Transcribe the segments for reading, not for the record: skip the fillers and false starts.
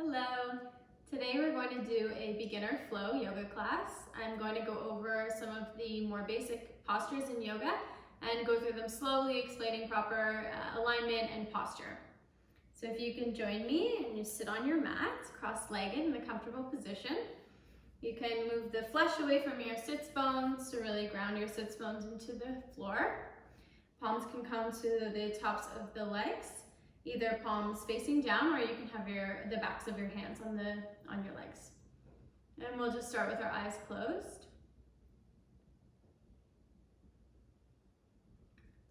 Hello. Today we're going to do a beginner flow yoga class. I'm going to go over some of the more basic postures in yoga and go through them slowly, explaining proper alignment and posture. So if you can join me and you sit on your mat, cross-legged in a comfortable position. You can move the flesh away from your sits bones to really ground your sits bones into the floor. Palms can come to the tops of the legs, either palms facing down, or you can have the backs of your hands on your legs. And we'll just start with our eyes closed.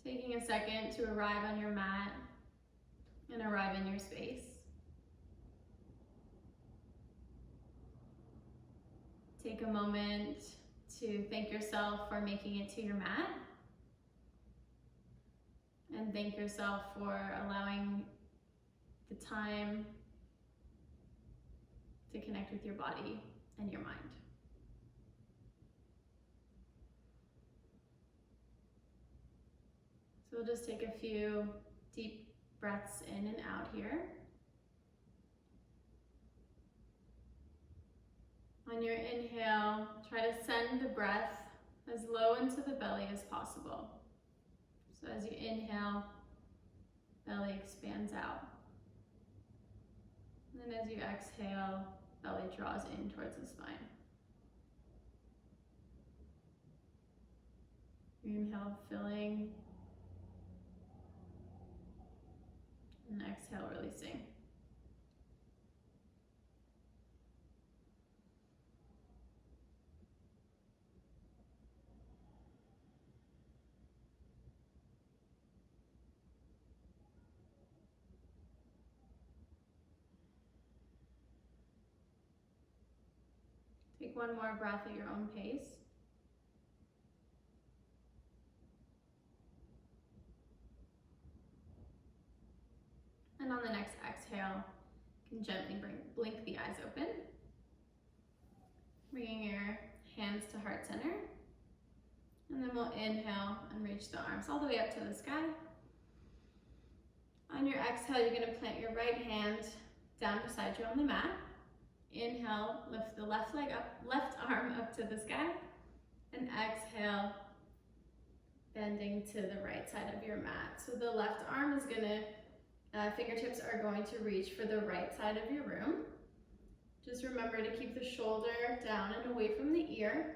Taking a second to arrive on your mat and arrive in your space. Take a moment to thank yourself for making it to your mat. And thank yourself for allowing the time to connect with your body and your mind. So we'll just take a few deep breaths in and out here. On your inhale, try to send the breath as low into the belly as possible. So as you inhale, belly expands out. And then as you exhale, belly draws in towards the spine. Inhale, filling. And exhale, releasing. Take one more breath at your own pace. And on the next exhale, you can gently blink the eyes open. Bringing your hands to heart center. And then we'll inhale and reach the arms all the way up to the sky. On your exhale, you're going to plant your right hand down beside you on the mat. Inhale, lift the left leg up, left arm up to the sky, and exhale, bending to the right side of your mat. So the left arm is gonna, fingertips are going to reach for the right side of your room. Just remember to keep the shoulder down and away from the ear,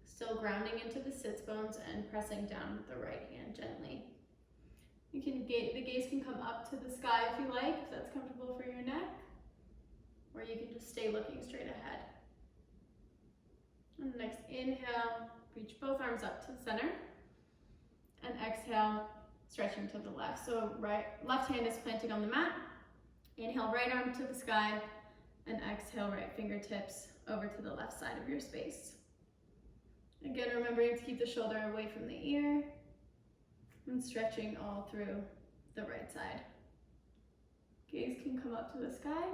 still grounding into the sits bones and pressing down with the right hand gently. You can the gaze can come up to the sky if you like, if that's comfortable for your neck. Or you can just stay looking straight ahead. And the next inhale, reach both arms up to the center. And exhale, stretching to the left. So left hand is planting on the mat. Inhale, right arm to the sky. And exhale, right fingertips over to the left side of your space. Again, remembering to keep the shoulder away from the ear. And stretching all through the right side. Gaze can come up to the sky.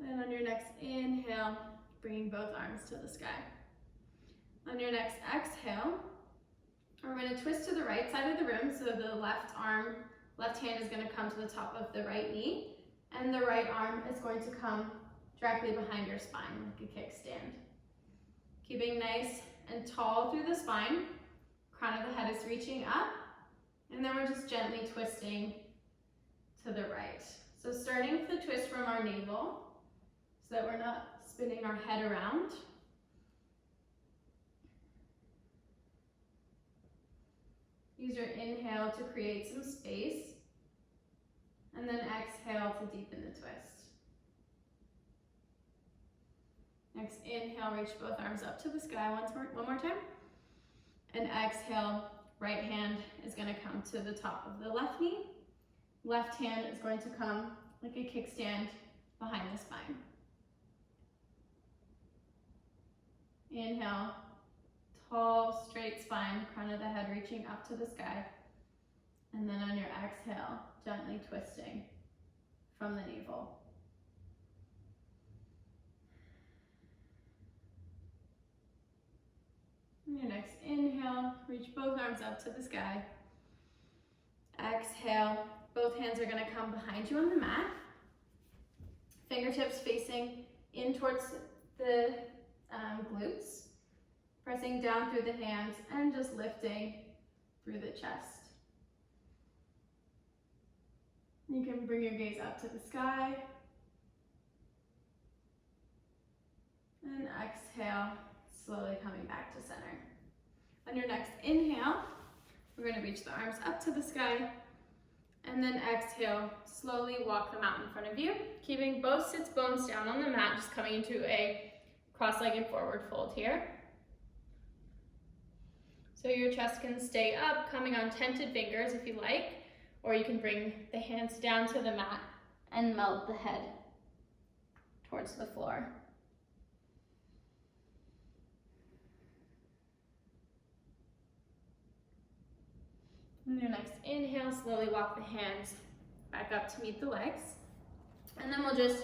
And on your next inhale, bringing both arms to the sky. On your next exhale, we're going to twist to the right side of the room. So the left hand is going to come to the top of the right knee, and the right arm is going to come directly behind your spine, like a kickstand. Keeping nice and tall through the spine, crown of the head is reaching up, and then we're just gently twisting to the right. So starting with the twist from our navel, so that we're not spinning our head around. Use your inhale to create some space, and then exhale to deepen the twist. Next inhale, reach both arms up to the sky one more time. And exhale, right hand is going to come to the top of the left knee. Left hand is going to come like a kickstand behind the spine. Inhale, tall, straight spine, crown of the head reaching up to the sky. And then on your exhale, gently twisting from the navel. On your next inhale, reach both arms up to the sky. Exhale, both hands are gonna come behind you on the mat. Fingertips facing in towards the glutes. Pressing down through the hands and just lifting through the chest. You can bring your gaze up to the sky. And exhale, slowly coming back to center. On your next inhale, we're going to reach the arms up to the sky. And then exhale, slowly walk them out in front of you, keeping both sits bones down on the mat, just coming into a cross-legged forward fold here. So your chest can stay up, coming on tented fingers if you like, or you can bring the hands down to the mat and melt the head towards the floor. On your next inhale, slowly walk the hands back up to meet the legs. And then we'll just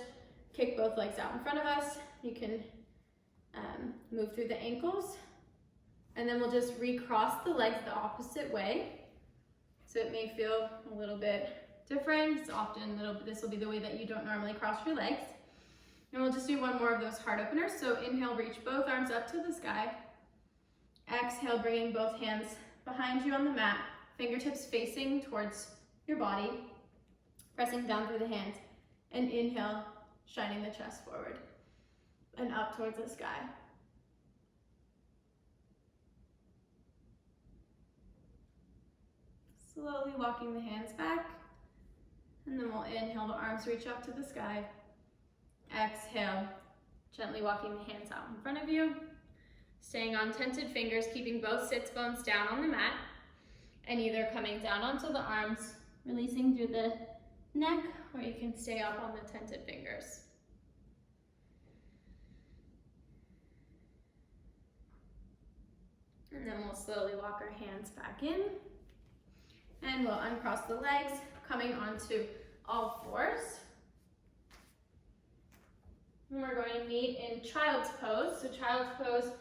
kick both legs out in front of us. You can move through the ankles. And then we'll just recross the legs the opposite way. So it may feel a little bit different. It's often this will be the way that you don't normally cross your legs. And we'll just do one more of those heart openers. So inhale, reach both arms up to the sky. Exhale, bringing both hands behind you on the mat. Fingertips facing towards your body, pressing down through the hands, and inhale, shining the chest forward and up towards the sky. Slowly walking the hands back, and then we'll inhale, the arms reach up to the sky. Exhale, gently walking the hands out in front of you, staying on tented fingers, keeping both sits bones down on the mat. And either coming down onto the arms, releasing through the neck, or you can stay up on the tented fingers. And then we'll slowly walk our hands back in. And we'll uncross the legs, coming onto all fours. And we're going to meet in child's pose. So child's pose,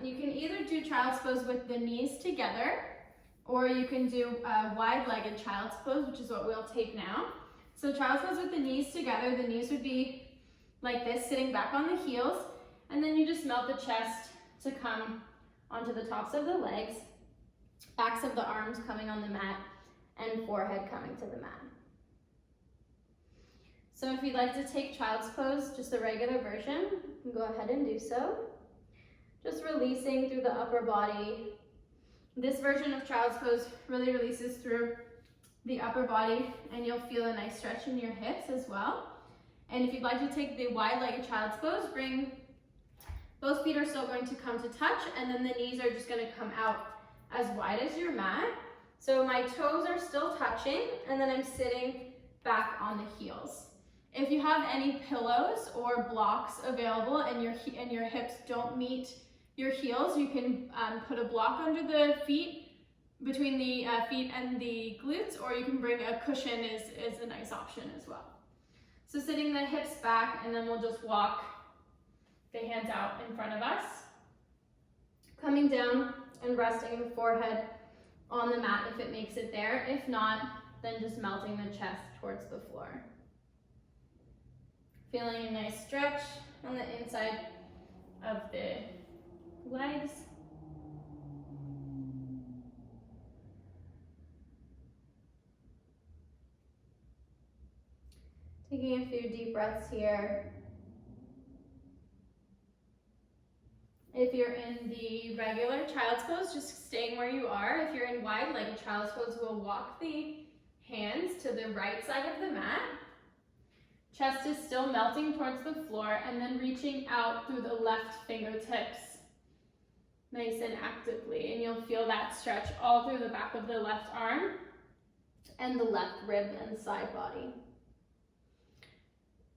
you can either do child's pose with the knees together, or you can do a wide-legged child's pose, which is what we'll take now. So child's pose with the knees together, the knees would be like this, sitting back on the heels, and then you just melt the chest to come onto the tops of the legs, backs of the arms coming on the mat, and forehead coming to the mat. So if you'd like to take child's pose, just the regular version, you can go ahead and do so. Just releasing through the upper body. This version of child's pose really releases through the upper body, and you'll feel a nice stretch in your hips as well. And if you'd like to take the wide-legged child's pose, both feet are still going to come to touch, and then the knees are just going to come out as wide as your mat. So my toes are still touching, and then I'm sitting back on the heels. If you have any pillows or blocks available and your hips don't meet your heels, you can put a block under the feet, between the feet and the glutes, or you can bring a cushion is a nice option as well. So sitting the hips back, and then we'll just walk the hands out in front of us. Coming down and resting the forehead on the mat if it makes it there. If not, then just melting the chest towards the floor. Feeling a nice stretch on the inside of the legs. Taking a few deep breaths here. If you're in the regular child's pose, just staying where you are. If you're in wide-legged child's pose, we'll walk the hands to the right side of the mat. Chest is still melting towards the floor, and then reaching out through the left fingertips nice and actively, and you'll feel that stretch all through the back of the left arm and the left rib and side body.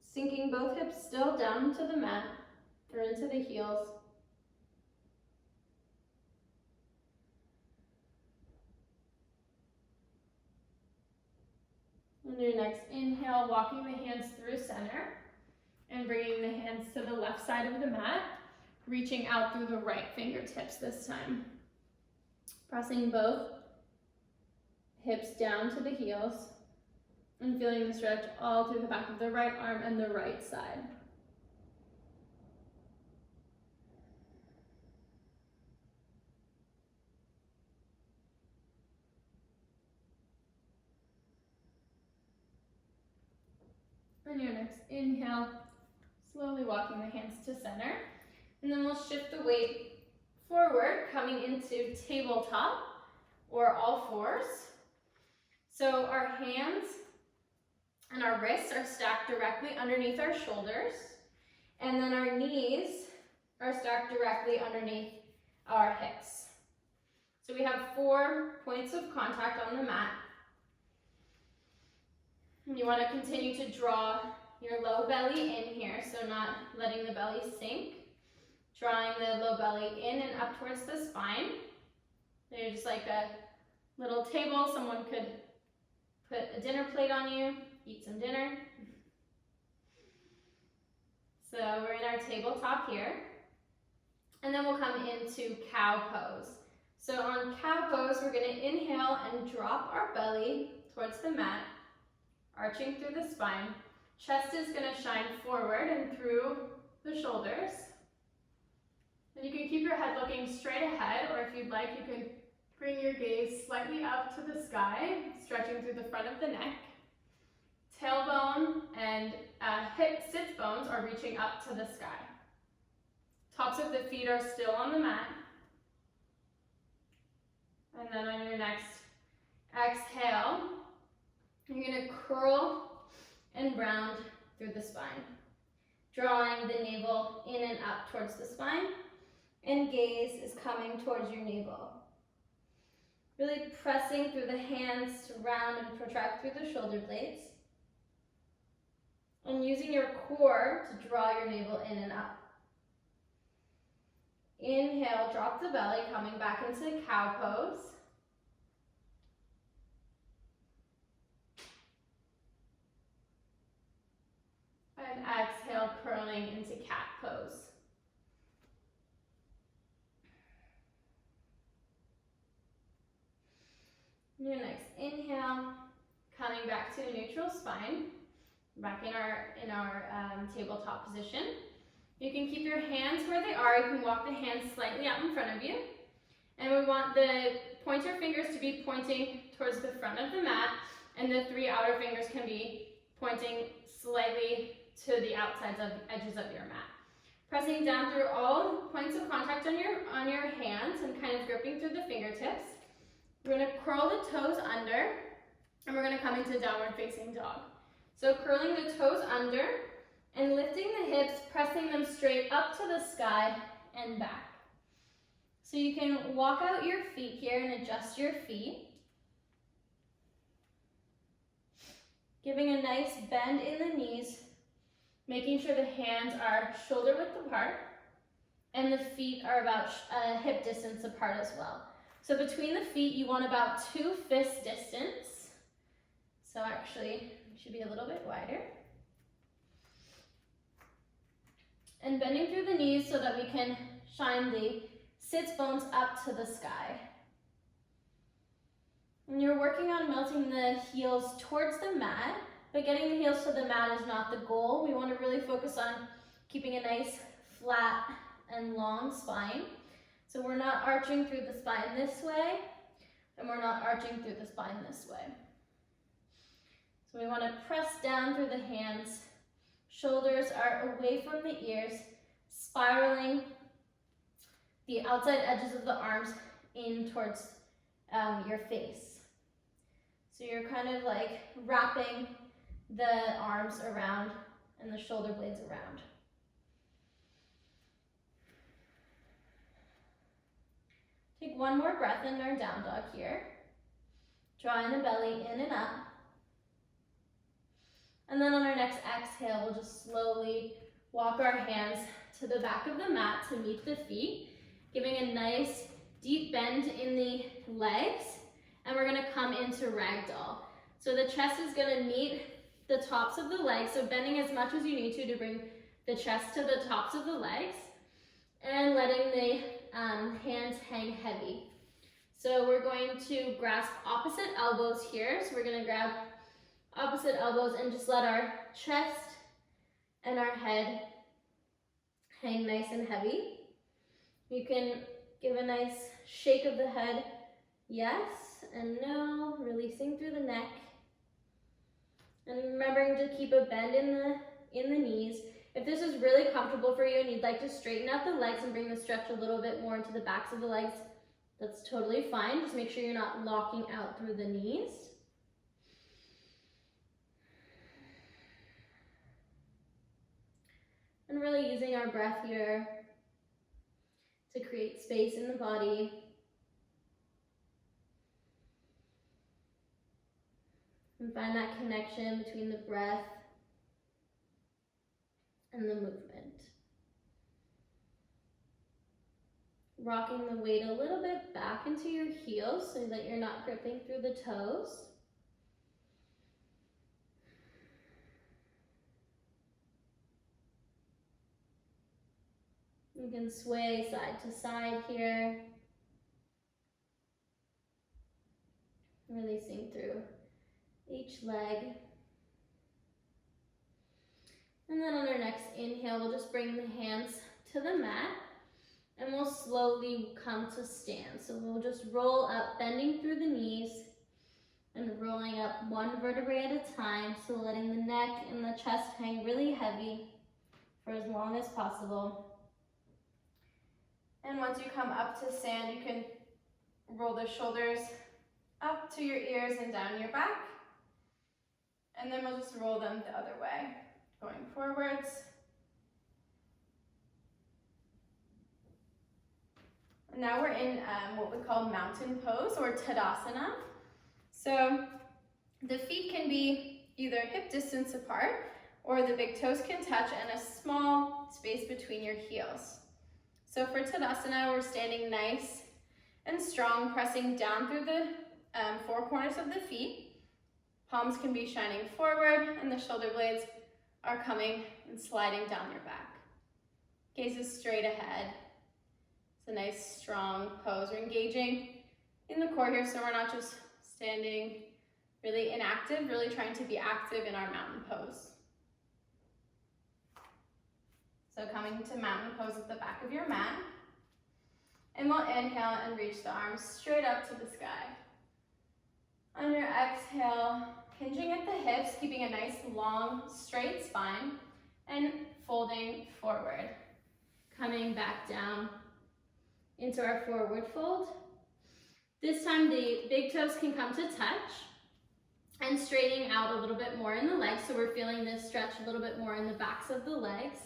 Sinking both hips still down into the mat or into the heels. On your next inhale, walking the hands through center and bringing the hands to the left side of the mat, reaching out through the right fingertips this time. Pressing both hips down to the heels, And feeling the stretch all through the back of the right arm and the right side. On your next inhale, slowly walking the hands to center. And then we'll shift the weight forward, coming into tabletop or all fours. So our hands and our wrists are stacked directly underneath our shoulders. And then our knees are stacked directly underneath our hips. So we have 4 points of contact on the mat. And you want to continue to draw your low belly in here, so not letting the belly sink. Drawing the low belly in and up towards the spine. They're just like a little table. Someone could put a dinner plate on you, eat some dinner. So we're in our tabletop here. And then we'll come into cow pose. So on cow pose, we're going to inhale and drop our belly towards the mat, arching through the spine. Chest is going to shine forward and through the shoulders. And you can keep your head looking straight ahead, or if you'd like, you can bring your gaze slightly up to the sky, stretching through the front of the neck. Tailbone and hip sits bones are reaching up to the sky. Tops of the feet are still on the mat. And then on your next exhale, you're going to curl and round through the spine, drawing the navel in and up towards the spine, and gaze is coming towards your navel. Really pressing through the hands to round and protract through the shoulder blades, and using your core to draw your navel in and up. Inhale, drop the belly, coming back into cow pose. And exhale, curling into cat pose. Your next inhale, coming back to a neutral spine, back in our tabletop position. You can keep your hands where they are. You can walk the hands slightly out in front of you. And we want the pointer fingers to be pointing towards the front of the mat, and the 3 outer fingers can be pointing slightly to the outsides of edges of your mat. Pressing down through all points of contact on your hands and kind of gripping through the fingertips. We're going to curl the toes under, and we're going to come into downward facing dog. So curling the toes under and lifting the hips, pressing them straight up to the sky and back. So you can walk out your feet here and adjust your feet. Giving a nice bend in the knees, making sure the hands are shoulder width apart and the feet are about hip distance apart as well. So between the feet, you want about 2 fist distance. So actually, it should be a little bit wider. And bending through the knees so that we can shine the sits bones up to the sky. And you're working on melting the heels towards the mat, but getting the heels to the mat is not the goal. We want to really focus on keeping a nice flat and long spine. So we're not arching through the spine this way, and we're not arching through the spine this way. So we want to press down through the hands. Shoulders are away from the ears, spiraling the outside edges of the arms in towards your face. So you're kind of like wrapping the arms around and the shoulder blades around. Take one more breath in our down dog here. Drawing the belly in and up. And then on our next exhale, we'll just slowly walk our hands to the back of the mat to meet the feet, giving a nice deep bend in the legs, and we're gonna come into ragdoll. So the chest is gonna meet the tops of the legs, so bending as much as you need to bring the chest to the tops of the legs, and letting the hands hang heavy. So we're going to grasp opposite elbows here. So we're going to grab opposite elbows, and just let our chest and our head hang nice and heavy. You can give a nice shake of the head, yes and no, releasing through the neck. And remembering to keep a bend in the knees. If this is really comfortable for you and you'd like to straighten out the legs and bring the stretch a little bit more into the backs of the legs, that's totally fine. Just make sure you're not locking out through the knees. And really using our breath here to create space in the body. And find that connection between the breath and the movement. Rocking the weight a little bit back into your heels so that you're not gripping through the toes. You can sway side to side here. Releasing through each leg. And then on our next inhale, we'll just bring the hands to the mat and we'll slowly come to stand. So we'll just roll up, bending through the knees and rolling up one vertebrae at a time. So letting the neck and the chest hang really heavy for as long as possible. And once you come up to stand, you can roll the shoulders up to your ears and down your back. And then we'll just roll them the other way, going forwards. And now we're in what we call mountain pose or Tadasana. So the feet can be either hip distance apart or the big toes can touch and a small space between your heels. So for Tadasana, we're standing nice and strong, pressing down through the four corners of the feet. Palms can be shining forward and the shoulder blades are coming and sliding down your back. Gaze is straight ahead. It's a nice strong pose. We're engaging in the core here, so we're not just standing really inactive, really trying to be active in our mountain pose. So coming to mountain pose at the back of your mat. And we'll inhale and reach the arms straight up to the sky. On your exhale, hinging at the hips, keeping a nice long straight spine and folding forward. Coming back down into our forward fold. This time the big toes can come to touch and straightening out a little bit more in the legs, so we're feeling this stretch a little bit more in the backs of the legs.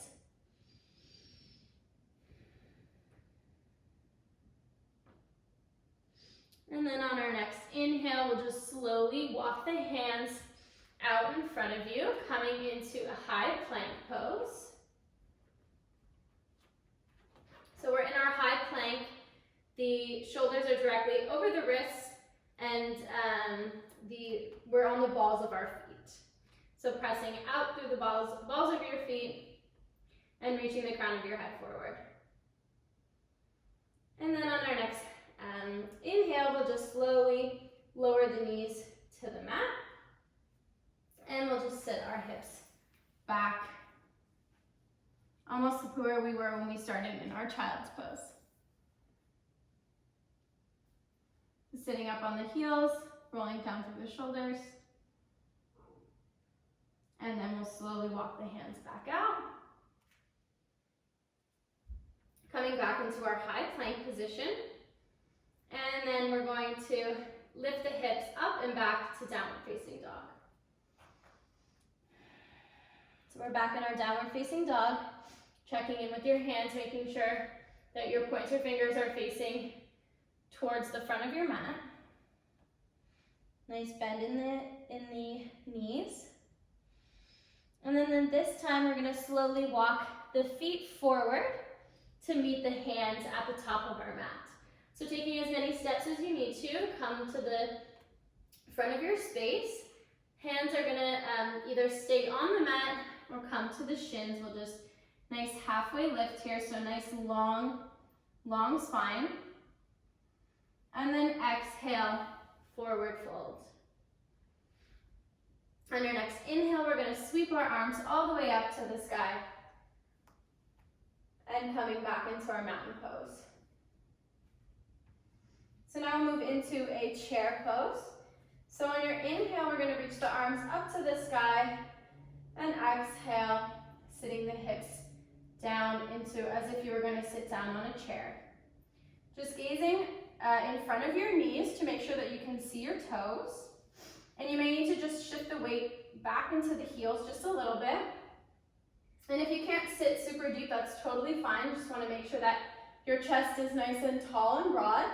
And then on our next inhale, we'll just slowly walk the hands out in front of you, coming into a high plank pose. So we're in our high plank. The shoulders are directly over the wrists and we're on the balls of our feet. So pressing out through the balls of your feet and reaching the crown of your head forward. And then on our next inhale, we'll just slowly lower the knees to the mat. And we'll just sit our hips back, almost to where we were when we started in our child's pose. Sitting up on the heels, rolling down through the shoulders. And then we'll slowly walk the hands back out. Coming back into our high plank position. And then we're going to lift the hips up and back to downward facing dog. So we're back in our downward facing dog, checking in with your hands, making sure that your pointer fingers are facing towards the front of your mat. Nice bend in the knees. And then this time we're going to slowly walk the feet forward to meet the hands at the top of our mat. So taking as many steps as you need to, come to the front of your space. Hands are going to either stay on the mat or come to the shins. We'll just nice halfway lift here, so nice long spine. And then exhale, forward fold. On your next inhale, we're going to sweep our arms all the way up to the sky and coming back into our mountain pose. So now we'll move into a chair pose. So on your inhale, we're going to reach the arms up to the sky and exhale, sitting the hips down into as if you were going to sit down on a chair. Just gazing in front of your knees to make sure that you can see your toes. And you may need to just shift the weight back into the heels just a little bit. And if you can't sit super deep, that's totally fine. Just want to make sure that your chest is nice and tall and broad.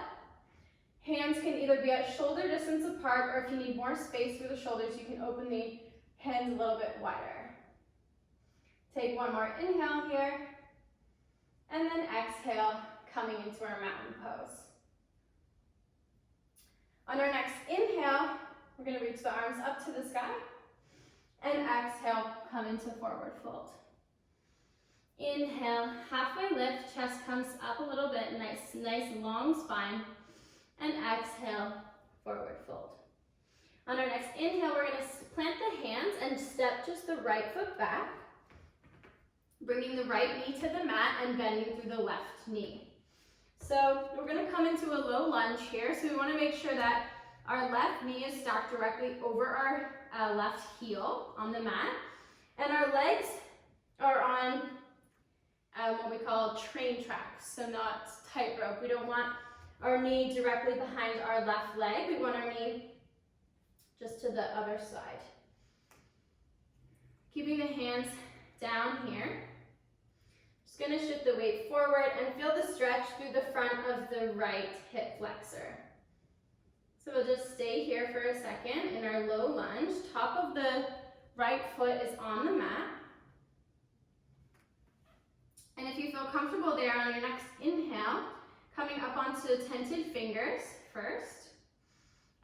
Hands can either be at shoulder distance apart, or if you need more space for the shoulders, you can open the hands a little bit wider. Take one more inhale here, and then exhale, coming into our mountain pose. On our next inhale, we're going to reach the arms up to the sky, and exhale, come into forward fold. Inhale, halfway lift, chest comes up a little bit, nice long spine, and exhale, forward fold. On our next inhale, we're going to plant the hands and step just the right foot back, bringing the right knee to the mat and bending through the left knee. So we're going to come into a low lunge here, so we want to make sure that our left knee is stacked directly over our left heel on the mat, and our legs are on what we call train tracks, so not tightrope. We don't want our knee directly behind our left leg. We want our knee just to the other side. Keeping the hands down here. Just going to shift the weight forward and feel the stretch through the front of the right hip flexor. So we'll just stay here for a second in our low lunge. Top of the right foot is on the mat. And if you feel comfortable there, on your next inhale, coming up onto tented fingers first.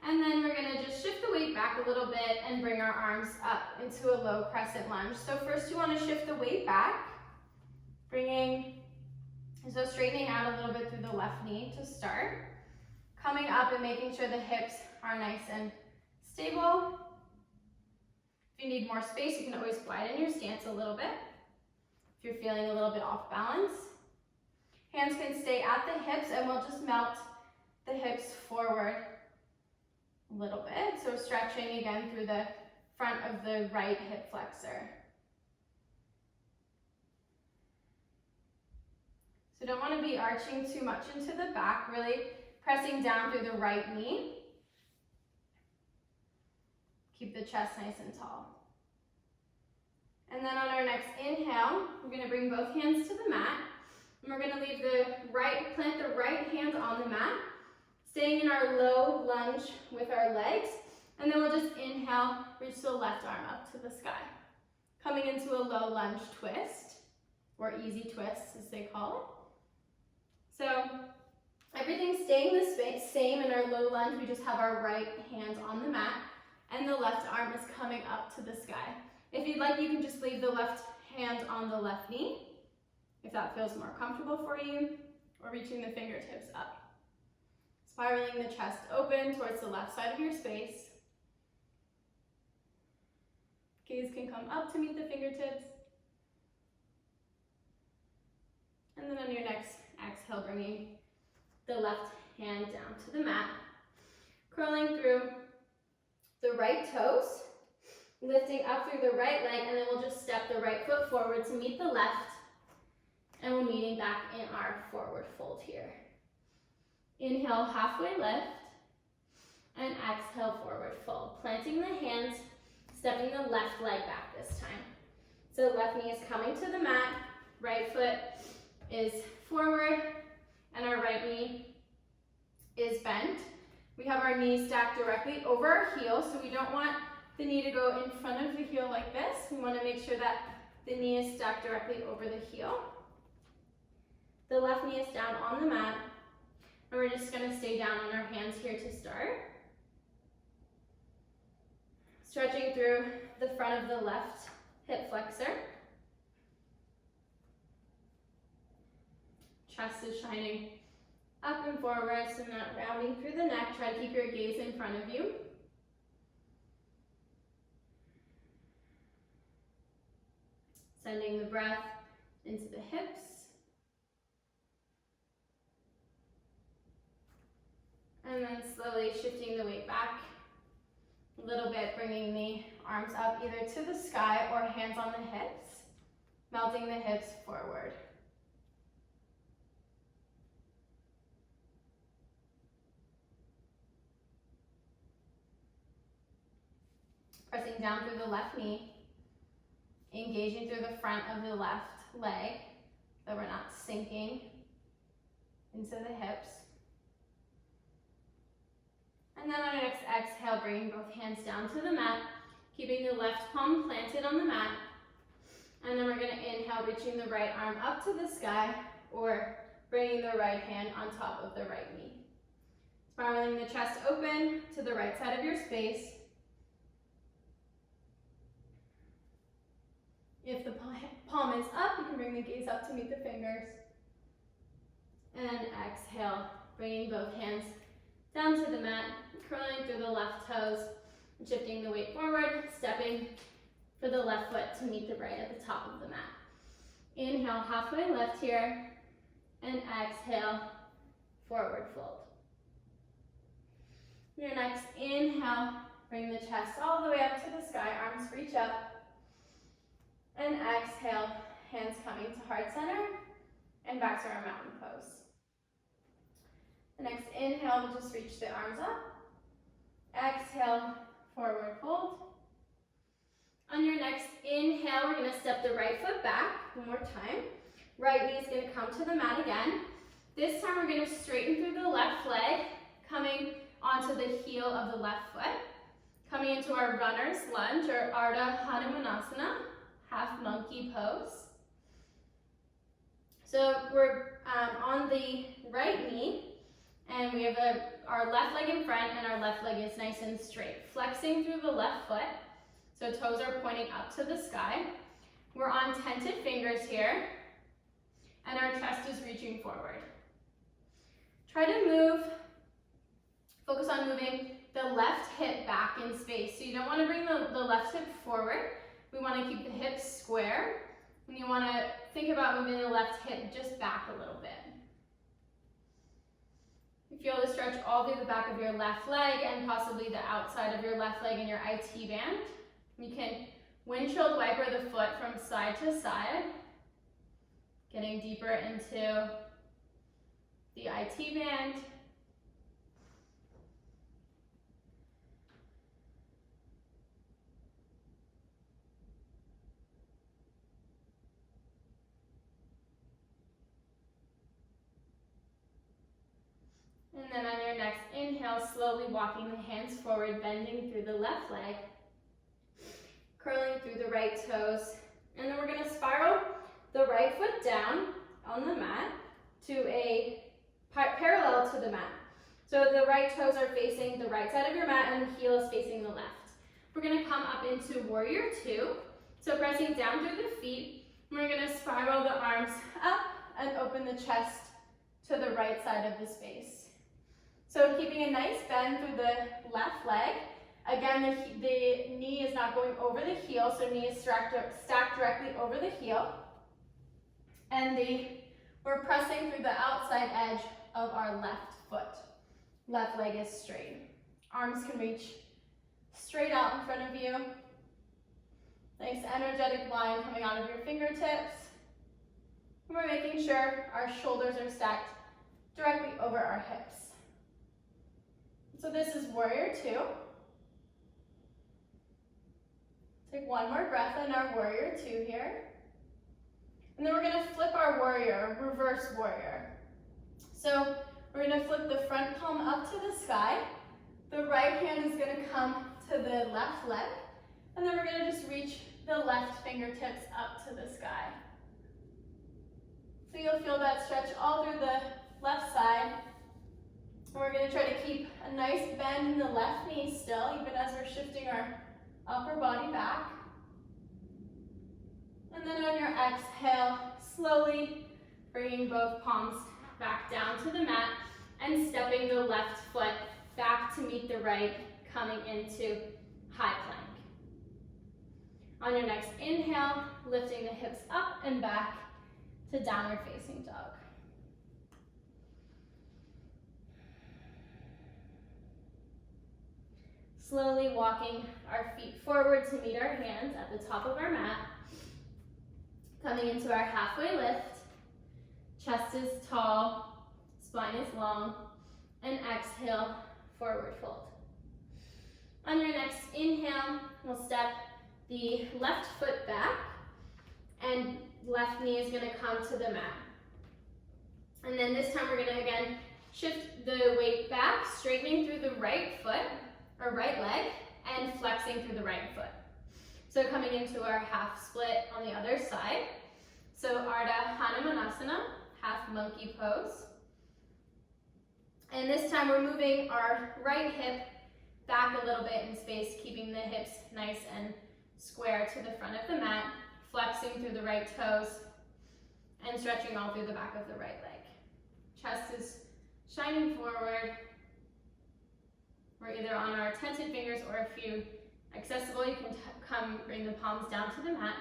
And then we're going to just shift the weight back a little bit and bring our arms up into a low crescent lunge. So first you want to shift the weight back, so straightening out a little bit through the left knee to start. Coming up and making sure the hips are nice and stable. If you need more space, you can always widen your stance a little bit. If you're feeling a little bit off balance. Hands can stay at the hips, and we'll just melt the hips forward a little bit. So stretching again through the front of the right hip flexor. So don't want to be arching too much into the back, really pressing down through the right knee. Keep the chest nice and tall. And then on our next inhale, we're going to bring both hands to the mat. And we're going to leave plant the right hand on the mat, staying in our low lunge with our legs. And then we'll just inhale, reach the left arm up to the sky. Coming into a low lunge twist, or easy twist as they call it. So everything's staying the same in our low lunge. We just have our right hand on the mat, and the left arm is coming up to the sky. If you'd like, you can just leave the left hand on the left knee, if that feels more comfortable for you, or reaching the fingertips up. Spiraling the chest open towards the left side of your space. Gaze can come up to meet the fingertips. And then on your next exhale, bringing the left hand down to the mat. Curling through the right toes, lifting up through the right leg, and then we'll just step the right foot forward to meet the left, and we're meeting back in our forward fold here. Inhale, halfway lift, and exhale, forward fold. Planting the hands, stepping the left leg back this time. So left knee is coming to the mat, right foot is forward, and our right knee is bent. We have our knees stacked directly over our heels, so we don't want the knee to go in front of the heel like this. We want to make sure that the knee is stacked directly over the heel. The left knee is down on the mat, and we're just going to stay down on our hands here to start. Stretching through the front of the left hip flexor. Chest is shining up and forward, so not rounding through the neck. Try to keep your gaze in front of you. Sending the breath into the hips. And then slowly shifting the weight back a little bit, bringing the arms up either to the sky or hands on the hips, melting the hips forward. Pressing down through the left knee, engaging through the front of the left leg, so we're not sinking into the hips. And then on our next exhale, bringing both hands down to the mat, keeping the left palm planted on the mat. And then we're going to inhale, reaching the right arm up to the sky, or bringing the right hand on top of the right knee. Spiraling the chest open to the right side of your space. If the palm is up, you can bring the gaze up to meet the fingers. And exhale, bringing both hands down to the mat, curling through the left toes, shifting the weight forward, stepping for the left foot to meet the right at the top of the mat. Inhale, halfway lift here, and exhale, forward fold. Your next inhale, bring the chest all the way up to the sky, arms reach up. And exhale, hands coming to heart center and back to our mountain pose. The next inhale, we'll just reach the arms up. Exhale, forward fold. On your next inhale, we're going to step the right foot back one more time. Right knee is going to come to the mat again. This time we're going to straighten through the left leg, coming onto the heel of the left foot. Coming into our runner's lunge or Ardha Hanumanasana. Half monkey pose. So we're on the right knee, and we have our left leg in front, and our left leg is nice and straight. Flexing through the left foot, so toes are pointing up to the sky. We're on tented fingers here, and our chest is reaching forward. Try to focus on moving the left hip back in space. So you don't want to bring the left hip forward. We want to keep the hips square, and you want to think about moving the left hip just back a little bit. You feel the stretch all through the back of your left leg and possibly the outside of your left leg in your IT band. You can windshield wiper the foot from side to side, getting deeper into the IT band. And then on your next inhale, slowly walking the hands forward, bending through the left leg, curling through the right toes. And then we're going to spiral the right foot down on the mat to a parallel to the mat. So the right toes are facing the right side of your mat and the heel is facing the left. We're going to come up into warrior two. So pressing down through the feet, we're going to spiral the arms up and open the chest to the right side of the space. So keeping a nice bend through the left leg. Again, the knee is not going over the heel, so knee is stacked directly over the heel. And we're pressing through the outside edge of our left foot. Left leg is straight. Arms can reach straight out in front of you. Nice energetic line coming out of your fingertips. And we're making sure our shoulders are stacked directly over our hips. So this is warrior two. Take one more breath in our warrior two here. And then we're going to flip our warrior, reverse warrior. So we're going to flip the front palm up to the sky. The right hand is going to come to the left leg. And then we're going to just reach the left fingertips up to the sky. So you'll feel that stretch all through the left side. And we're going to try to keep a nice bend in the left knee still, even as we're shifting our upper body back. And then on your exhale, slowly bringing both palms back down to the mat and stepping the left foot back to meet the right, coming into high plank. On your next inhale, lifting the hips up and back to downward facing dog. Slowly walking our feet forward to meet our hands at the top of our mat. Coming into our halfway lift. Chest is tall, spine is long, and exhale, forward fold. On your next inhale, we'll step the left foot back, and left knee is gonna come to the mat. And then this time we're gonna again shift the weight back, straightening through the right foot, or right leg, and flexing through the right foot. So coming into our half split on the other side. So Ardha Hanumanasana, half monkey pose. And this time we're moving our right hip back a little bit in space, keeping the hips nice and square to the front of the mat, flexing through the right toes, and stretching all through the back of the right leg. Chest is shining forward. We're either on our tented fingers, or if you accessible, you can come bring the palms down to the mat.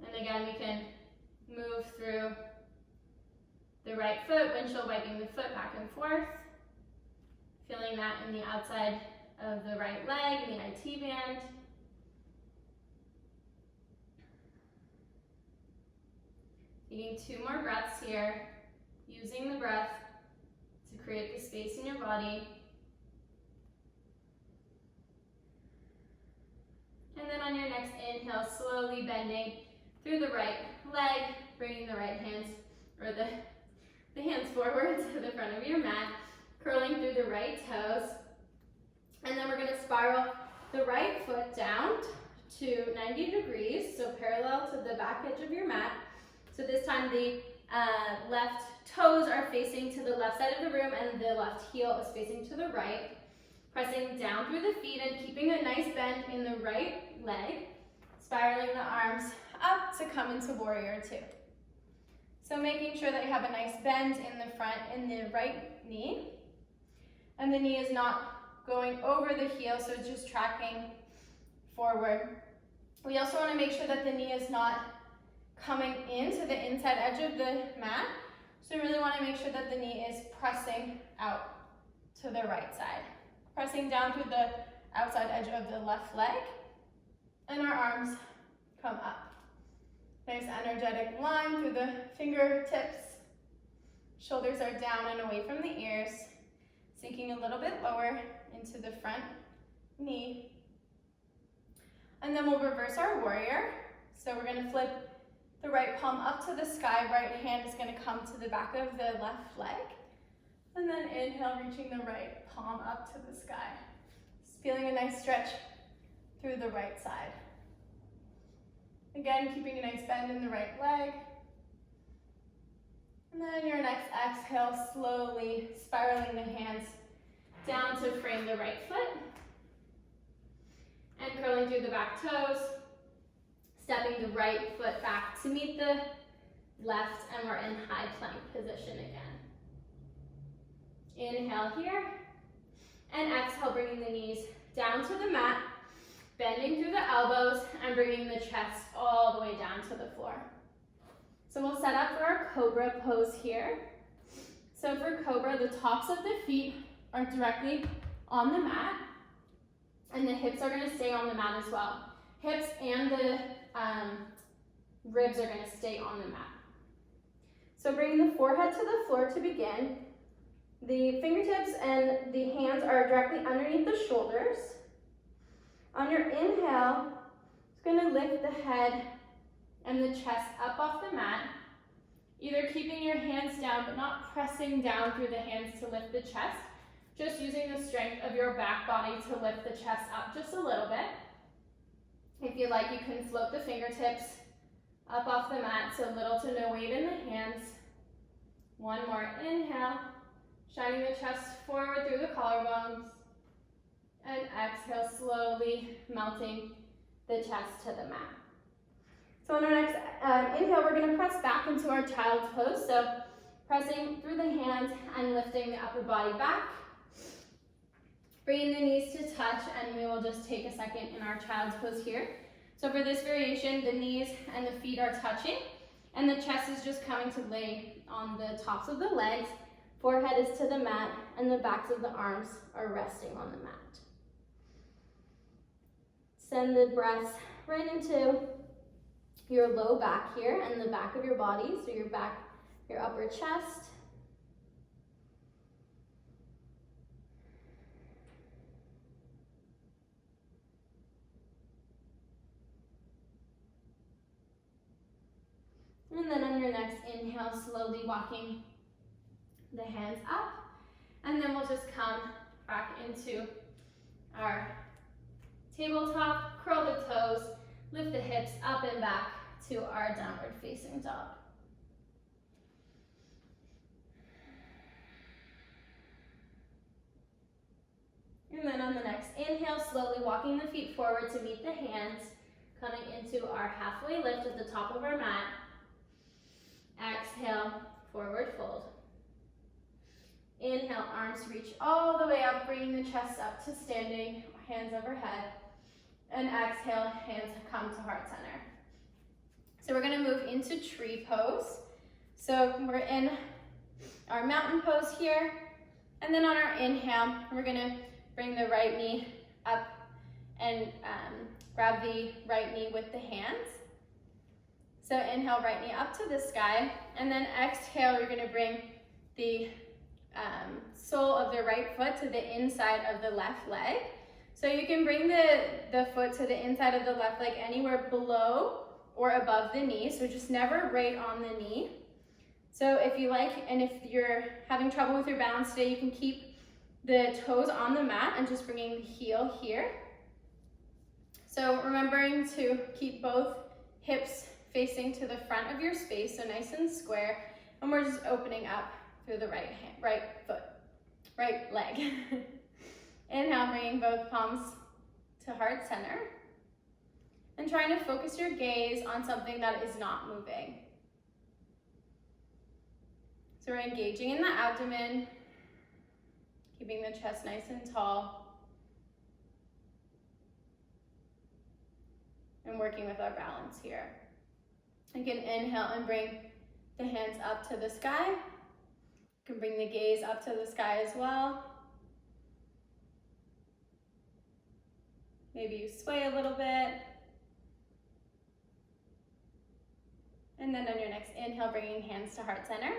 And again, we can move through the right foot, windshield wiping the foot back and forth. Feeling that in the outside of the right leg, in the IT band. Taking 2 more breaths here, using the breath to create the space in your body. And then on your next inhale, slowly bending through the right leg, bringing the right hands, or the hands forward to the front of your mat, curling through the right toes. And then we're gonna spiral the right foot down to 90 degrees, so parallel to the back edge of your mat. So this time the left toes are facing to the left side of the room, and the left heel is facing to the right. Pressing down through the feet and keeping a nice bend in the right leg, spiraling the arms up to come into warrior 2. So making sure that you have a nice bend in the front, in the right knee, and the knee is not going over the heel, so it's just tracking forward. We also want to make sure that the knee is not coming into the inside edge of the mat, so we really want to make sure that the knee is pressing out to the right side. Pressing down through the outside edge of the left leg, and our arms come up. Nice energetic line through the fingertips. Shoulders are down and away from the ears, sinking a little bit lower into the front knee. And then we'll reverse our warrior. So we're gonna flip the right palm up to the sky, right hand is gonna come to the back of the left leg. And then inhale, reaching the right palm up to the sky. Just feeling a nice stretch through the right side. Again, keeping a nice bend in the right leg. And then your next exhale, slowly spiraling the hands down to frame the right foot. And curling through the back toes. Stepping the right foot back to meet the left, and we're in high plank position again. Inhale here, and exhale, bringing the knees down to the mat, bending through the elbows, and bringing the chest all the way down to the floor. So we'll set up for our Cobra pose here. So for Cobra, the tops of the feet are directly on the mat, and the hips are going to stay on the mat as well. Hips and the ribs are going to stay on the mat. So bringing the forehead to the floor to begin. The fingertips and the hands are directly underneath the shoulders. On your inhale, it's going to lift the head and the chest up off the mat, either keeping your hands down but not pressing down through the hands to lift the chest, just using the strength of your back body to lift the chest up just a little bit. If you like, you can float the fingertips up off the mat, so little to no weight in the hands. One more inhale, shining the chest forward through the collarbones. And exhale, slowly melting the chest to the mat. So on our next inhale, we're going to press back into our child's pose. So pressing through the hands and lifting the upper body back. Bringing the knees to touch, and we will just take a second in our child's pose here. So for this variation, the knees and the feet are touching, and the chest is just coming to lay on the tops of the legs. Forehead is to the mat, and the backs of the arms are resting on the mat. Send the breath right into your low back here and the back of your body, so your back, your upper chest. And then on your next inhale, slowly walking the hands up. And then we'll just come back into our tabletop, curl the toes, lift the hips up and back to our downward facing dog. And then on the next inhale, slowly walking the feet forward to meet the hands, coming into our halfway lift at the top of our mat. Exhale, forward fold. Inhale, arms reach all the way up, bringing the chest up to standing, hands overhead. And exhale, hands come to heart center. So we're gonna move into tree pose. So we're in our mountain pose here. And then on our inhale, we're gonna bring the right knee up and grab the right knee with the hands. So inhale, right knee up to the sky, and then exhale, you're gonna bring the sole of the right foot to the inside of the left leg. So you can bring the foot to the inside of the left leg anywhere below or above the knee, so just never right on the knee. So if you like, and if you're having trouble with your balance today, you can keep the toes on the mat and just bringing the heel here. So remembering to keep both hips facing to the front of your space, so nice and square, and we're just opening up through the right leg. Inhale, bringing both palms to heart center, and trying to focus your gaze on something that is not moving. So we're engaging in the abdomen, keeping the chest nice and tall, and working with our balance here. You can inhale and bring the hands up to the sky. You can bring the gaze up to the sky as well. Maybe you sway a little bit. And then on your next inhale, bringing hands to heart center.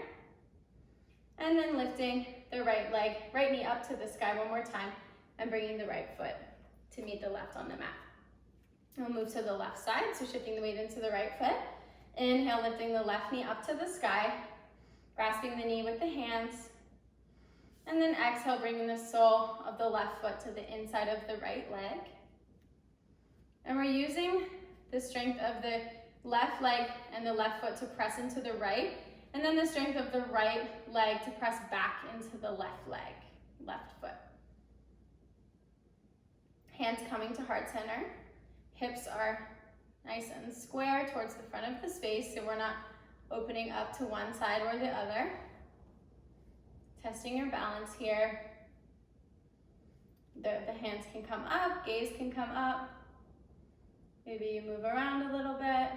And then lifting the right leg, right knee up to the sky one more time, and bringing the right foot to meet the left on the mat. We'll move to the left side, so shifting the weight into the right foot. Inhale, lifting the left knee up to the sky, grasping the knee with the hands. And then exhale, bringing the sole of the left foot to the inside of the right leg. And we're using the strength of the left leg and the left foot to press into the right, and then the strength of the right leg to press back into the left leg, left foot. Hands coming to heart center. Hips are nice and square towards the front of the space, so we're not opening up to one side or the other. Testing your balance here. The hands can come up, gaze can come up. Maybe you move around a little bit.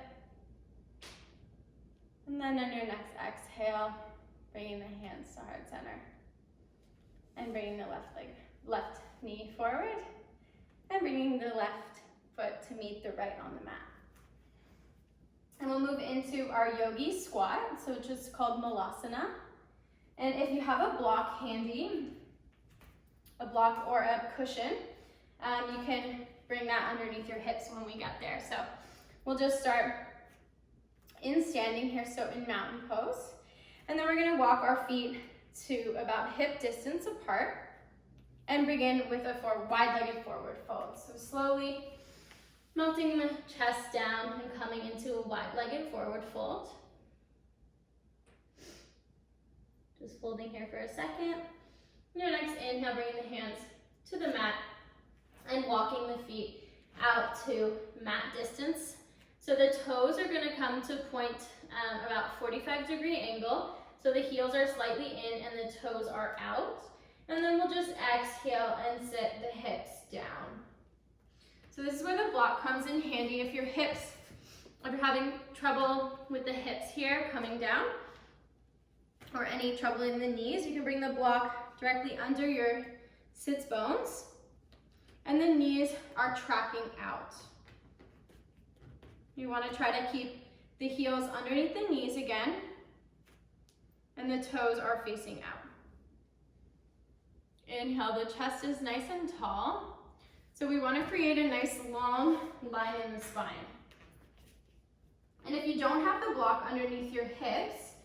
And then on your next exhale, bringing the hands to heart center. And bringing the left knee forward. And bringing the left foot to meet the right on the mat. And we'll move into our yogi squat, so it's just called malasana. And if you have a block handy, a block or a cushion, you can bring that underneath your hips when we get there. So we'll just start in standing here, so in mountain pose. And then we're gonna walk our feet to about hip distance apart and begin with a wide-legged forward fold. So slowly melting the chest down and coming into a wide-legged forward fold. Just folding here for a second. Your next inhale, bringing the hands to the mat and walking the feet out to mat distance. So the toes are gonna come to point about 45-degree angle. So the heels are slightly in and the toes are out. And then we'll just exhale and sit the hips down. So this is where the block comes in handy if you're having trouble with the hips here coming down, or any trouble in the knees, you can bring the block directly under your sits bones, and the knees are tracking out. You want to try to keep the heels underneath the knees again, and the toes are facing out. Inhale, the chest is nice and tall. So we want to create a nice long line in the spine. And if you don't have the block underneath your hips,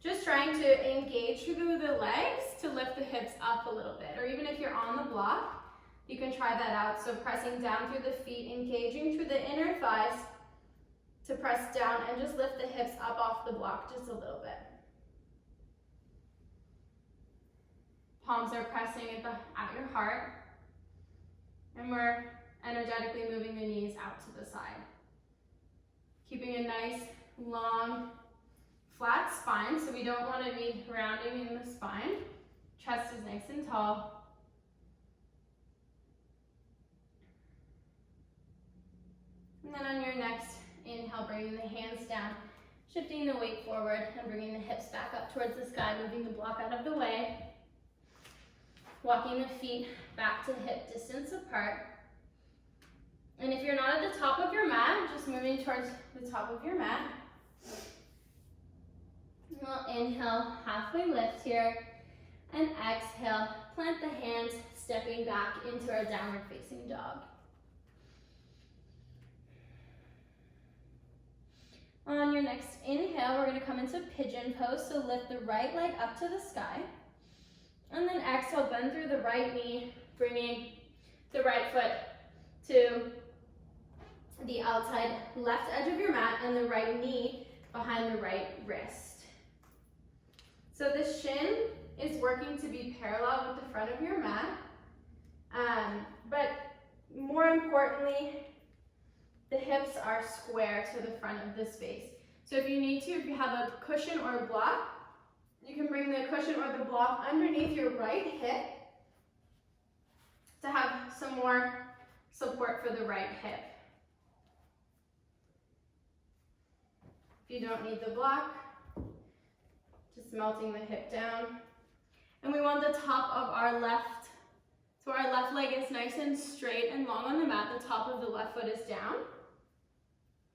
just trying to engage through the legs to lift the hips up a little bit. Or even if you're on the block, you can try that out. So pressing down through the feet, engaging through the inner thighs to press down and just lift the hips up off the block just a little bit. Palms are pressing at your heart. And we're energetically moving the knees out to the side. Keeping a nice, long, flat spine, so we don't want to be rounding in the spine. Chest is nice and tall. And then on your next inhale, bringing the hands down, shifting the weight forward and bringing the hips back up towards the sky, moving the block out of the way. Walking the feet back to hip distance apart. And if you're not at the top of your mat, just moving towards the top of your mat. We'll inhale, halfway lift here, and exhale, plant the hands, stepping back into our downward facing dog. On your next inhale, we're going to come into pigeon pose, so lift the right leg up to the sky. And then exhale, bend through the right knee, bringing the right foot to the outside left edge of your mat and the right knee behind the right wrist. So the shin is working to be parallel with the front of your mat, but more importantly, the hips are square to the front of the space. So if you need to, if you have a cushion or a block, you can bring the cushion or the block underneath your right hip to have some more support for the right hip. If you don't need the block, just melting the hip down. And we want the top of our left, so our left leg is nice and straight and long on the mat. The top of the left foot is down.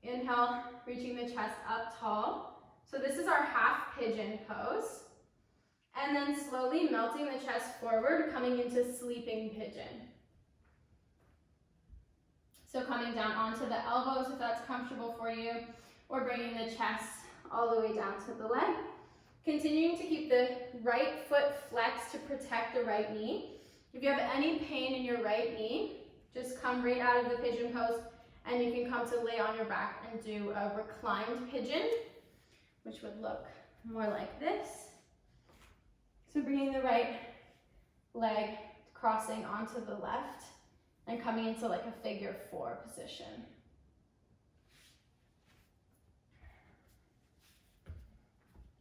Inhale, reaching the chest up tall. So this is our half pigeon pose. And then slowly melting the chest forward, coming into sleeping pigeon. So coming down onto the elbows if that's comfortable for you, or bringing the chest all the way down to the leg. Continuing to keep the right foot flexed to protect the right knee. If you have any pain in your right knee, just come right out of the pigeon pose and you can come to lay on your back and do a reclined pigeon, which would look more like this. So bringing the right leg crossing onto the left and coming into like a figure 4 position.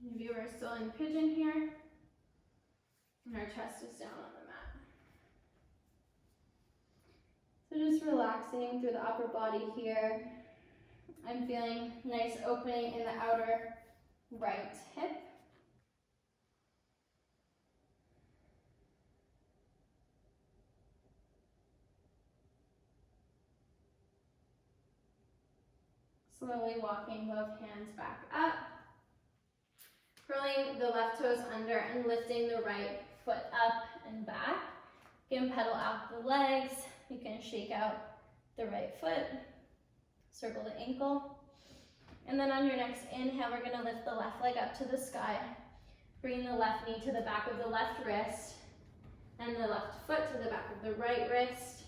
Maybe we're still in pigeon here, and our chest is down on the mat. So just relaxing through the upper body here. I'm feeling nice opening in the outer right hip. Slowly walking both hands back up. Curling the left toes under and lifting the right foot up and back. You can pedal out the legs. You can shake out the right foot. Circle the ankle. And then on your next inhale, we're going to lift the left leg up to the sky. Bring the left knee to the back of the left wrist. And the left foot to the back of the right wrist.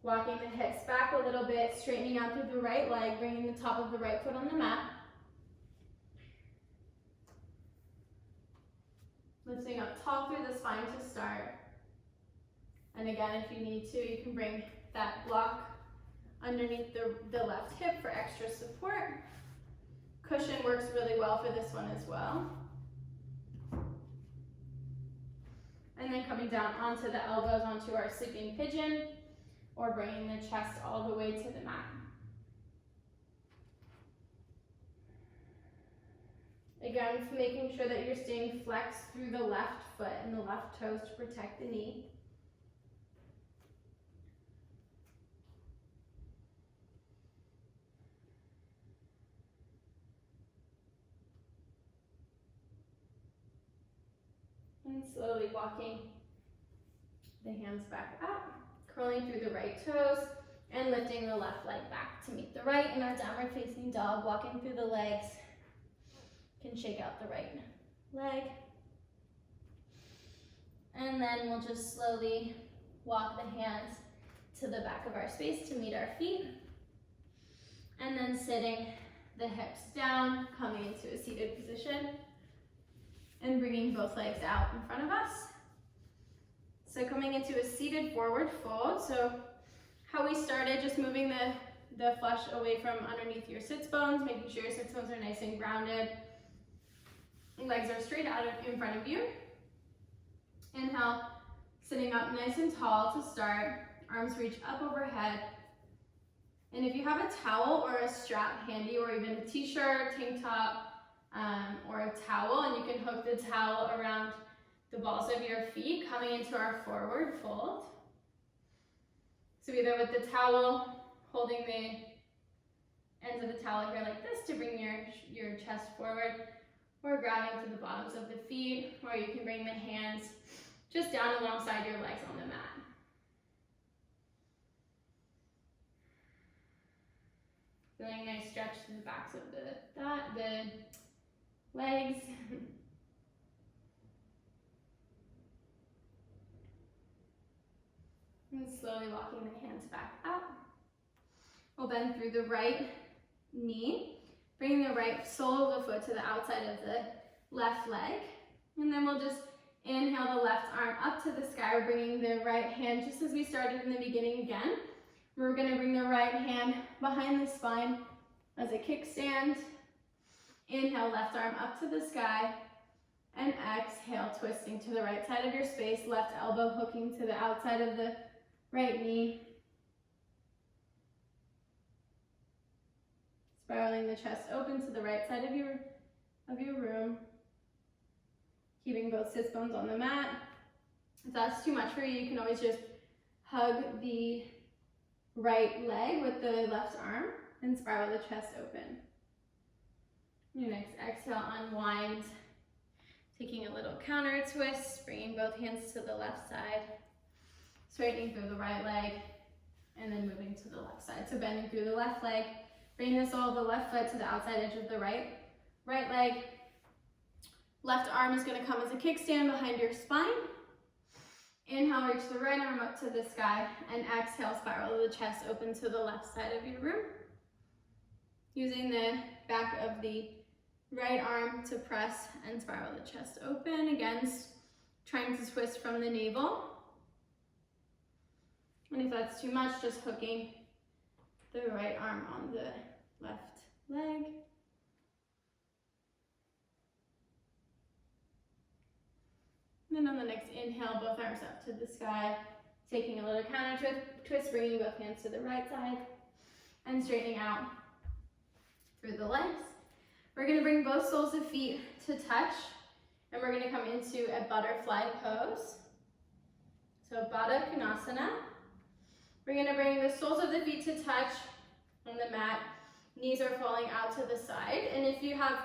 Walking the hips back a little bit, straightening out through the right leg, bringing the top of the right foot on the mat. Lifting up tall through the spine to start. And again, if you need to, you can bring that block underneath the left hip for extra support. Cushion works really well for this one as well. And then coming down onto the elbows onto our sleeping pigeon, or bringing the chest all the way to the mat. Again, making sure that you're staying flexed through the left foot and the left toes to protect the knee. And slowly walking the hands back up, curling through the right toes, and lifting the left leg back to meet the right in our downward facing dog, walking through the legs. Can shake out the right leg. And then we'll just slowly walk the hands to the back of our space to meet our feet. And then sitting the hips down, coming into a seated position, and bringing both legs out in front of us. So coming into a seated forward fold. So how we started, just moving the flesh away from underneath your sits bones, making sure your sits bones are nice and grounded. Legs are straight out in front of you. Inhale, sitting up nice and tall to start. Arms reach up overhead. And if you have a towel or a strap handy, or even a t-shirt, tank top, or a towel, and you can hook the towel around the balls of your feet, coming into our forward fold. So either with the towel, holding the ends of the towel here like this to bring your chest forward, or grabbing to the bottoms of the feet, or you can bring the hands just down alongside your legs on the mat. Feeling a nice stretch to the backs of the legs. And slowly walking the hands back up. We'll bend through the right knee, bringing the right sole of the foot to the outside of the left leg. And then we'll just inhale the left arm up to the sky. We're bringing the right hand, just as we started in the beginning again. We're gonna bring the right hand behind the spine as a kickstand. Inhale, left arm up to the sky. And exhale, twisting to the right side of your space, left elbow hooking to the outside of the right knee. Spiraling the chest open to the right side of your room. Keeping both sits bones on the mat. If that's too much for you, you can always just hug the right leg with the left arm and spiral the chest open. Your next exhale, unwind. Taking a little counter twist, bringing both hands to the left side, straightening through the right leg, and then moving to the left side. So bending through the left leg, bringing the sole of the left foot to the outside edge of the right leg. Left arm is going to come as a kickstand behind your spine. Inhale, reach the right arm up to the sky, and exhale, spiral the chest open to the left side of your room. Using the back of the right arm to press and spiral the chest open. Again, trying to twist from the navel. And if that's too much, just hooking the right arm on the left leg. And then on the next inhale, both arms up to the sky, taking a little counter twist, bringing both hands to the right side, and straightening out through the legs. We're going to bring both soles of feet to touch, and we're going to come into a butterfly pose. So Baddha Konasana. We're going to bring the soles of the feet to touch on the mat. Knees are falling out to the side, and if you have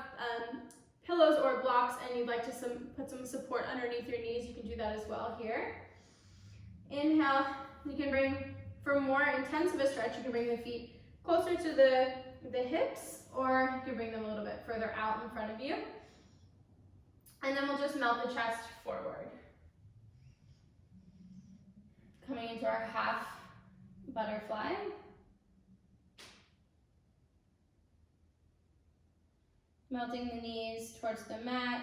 pillows or blocks and you'd like to put some support underneath your knees, you can do that as well here. Inhale, you can bring, for more intense of a stretch, you can bring the feet closer to the hips, or you can bring them a little bit further out in front of you. And then we'll just melt the chest forward. Coming into our half butterfly. Melting the knees towards the mat,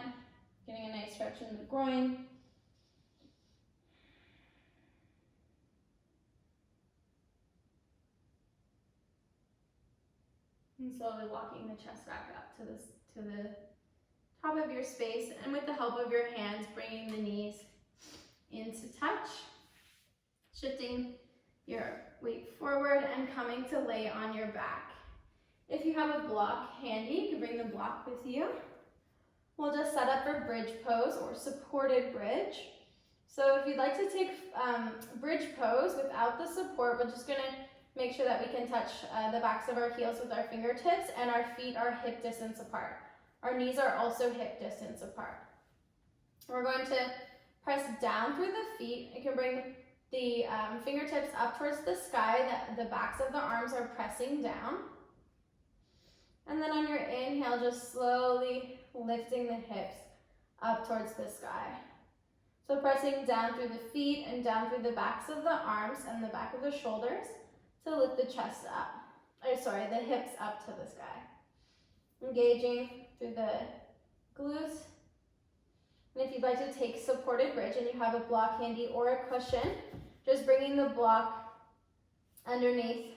getting a nice stretch in the groin. And slowly walking the chest back up to the top of your space, and with the help of your hands, bringing the knees into touch, shifting your weight forward and coming to lay on your back. If you have a block handy, you can bring the block with you. We'll just set up for bridge pose or supported bridge. So if you'd like to take bridge pose without the support, we're just gonna make sure that we can touch the backs of our heels with our fingertips and our feet are hip distance apart. Our knees are also hip distance apart. We're going to press down through the feet. You can bring the fingertips up towards the sky. The backs of the arms are pressing down. And then on your inhale, just slowly lifting the hips up towards the sky. So pressing down through the feet and down through the backs of the arms and the back of the shoulders to lift the chest up. The hips up to the sky. Engaging through the glutes. And if you'd like to take supported bridge and you have a block handy or a cushion, just bringing the block underneath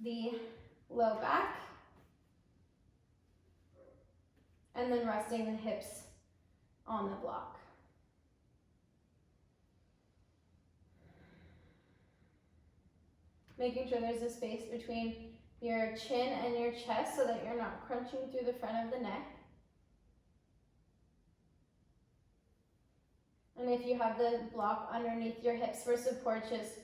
the low back and then resting the hips on the block. Making sure there's a space between your chin and your chest so that you're not crunching through the front of the neck. And if you have the block underneath your hips for support, just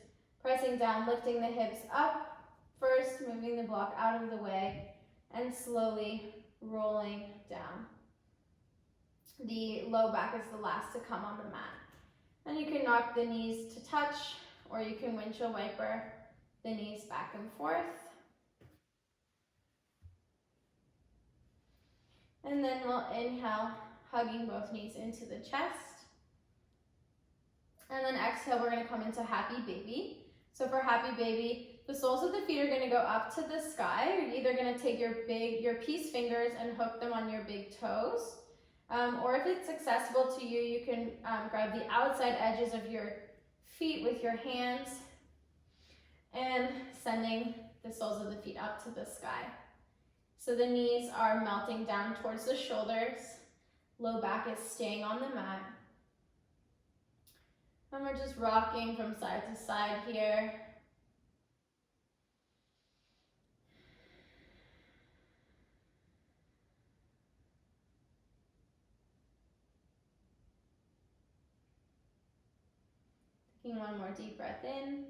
pressing down, lifting the hips up first, moving the block out of the way, and slowly rolling down. The low back is the last to come on the mat. And you can knock the knees to touch, or you can windshield wiper the knees back and forth. And then we'll inhale, hugging both knees into the chest. And then exhale, we're gonna come into happy baby. So for happy baby, the soles of the feet are gonna go up to the sky. You're either gonna take your peace fingers and hook them on your big toes. Or if it's accessible to you, you can grab the outside edges of your feet with your hands and sending the soles of the feet up to the sky. So the knees are melting down towards the shoulders. Low back is staying on the mat. And we're just rocking from side to side here. Taking one more deep breath in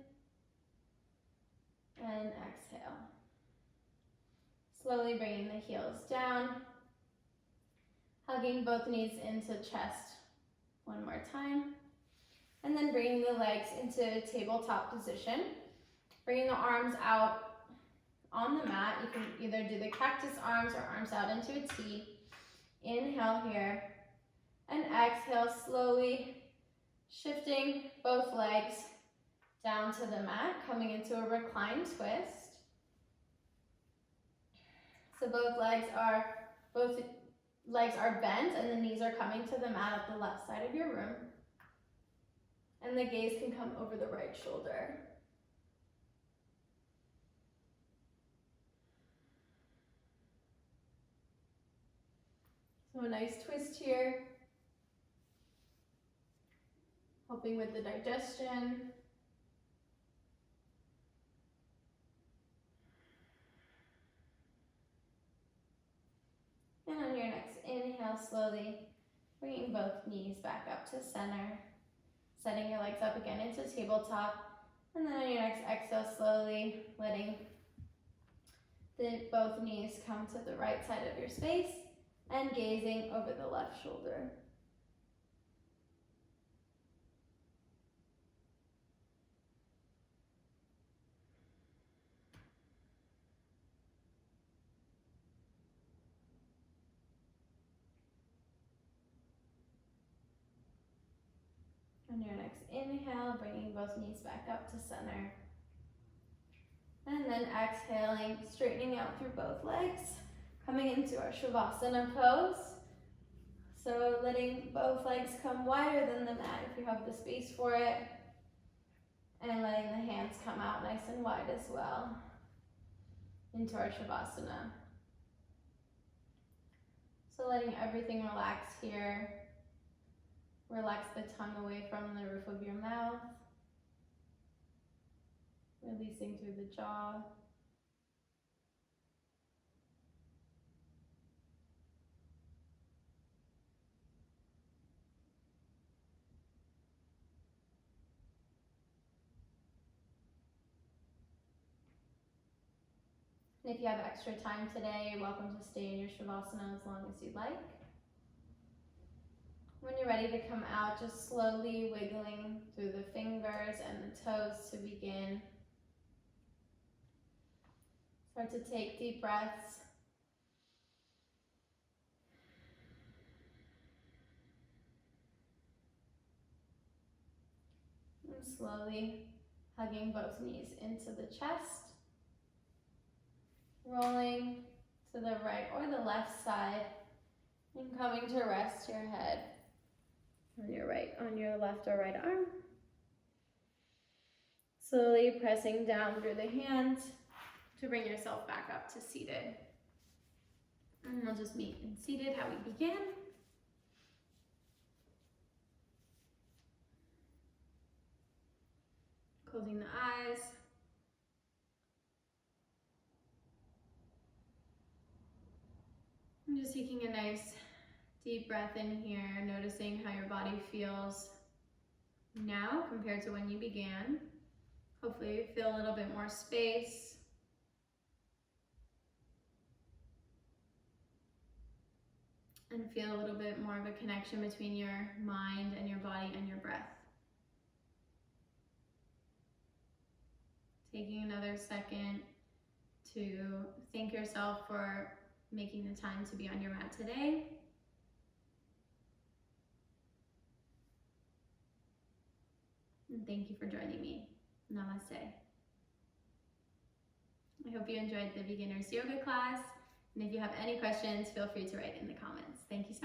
and exhale. Slowly bringing the heels down, hugging both knees into chest one more time. And then bringing the legs into tabletop position. Bringing the arms out on the mat. You can either do the cactus arms or arms out into a T. Inhale here. And exhale, slowly shifting both legs down to the mat, coming into a reclined twist. So both legs are bent and the knees are coming to the mat at the left side of your room. And the gaze can come over the right shoulder. So a nice twist here, helping with the digestion. And on your next inhale, slowly bringing both knees back up to center. Setting your legs up again into tabletop. And then on your next exhale, slowly letting both knees come to the right side of your space and gazing over the left shoulder. On your next inhale, bringing both knees back up to center. And then exhaling, straightening out through both legs, coming into our Savasana pose. So letting both legs come wider than the mat if you have the space for it. And letting the hands come out nice and wide as well into our Savasana. So letting everything relax here. Relax the tongue away from the roof of your mouth, releasing through the jaw. And if you have extra time today, you're welcome to stay in your Savasana as long as you'd like. When you're ready to come out, just slowly wiggling through the fingers and the toes to begin. Start to take deep breaths. And slowly hugging both knees into the chest. Rolling to the right or the left side. And coming to rest your head on your left or right arm. Slowly pressing down through the hands to bring yourself back up to seated. And we'll just meet in seated how we began. Closing the eyes. And just taking a nice deep breath in here, noticing how your body feels now compared to when you began. Hopefully you feel a little bit more space. And feel a little bit more of a connection between your mind and your body and your breath. Taking another second to thank yourself for making the time to be on your mat today. And thank you for joining me. Namaste. I hope you enjoyed the beginner's yoga class. And if you have any questions, feel free to write in the comments. Thank you so much.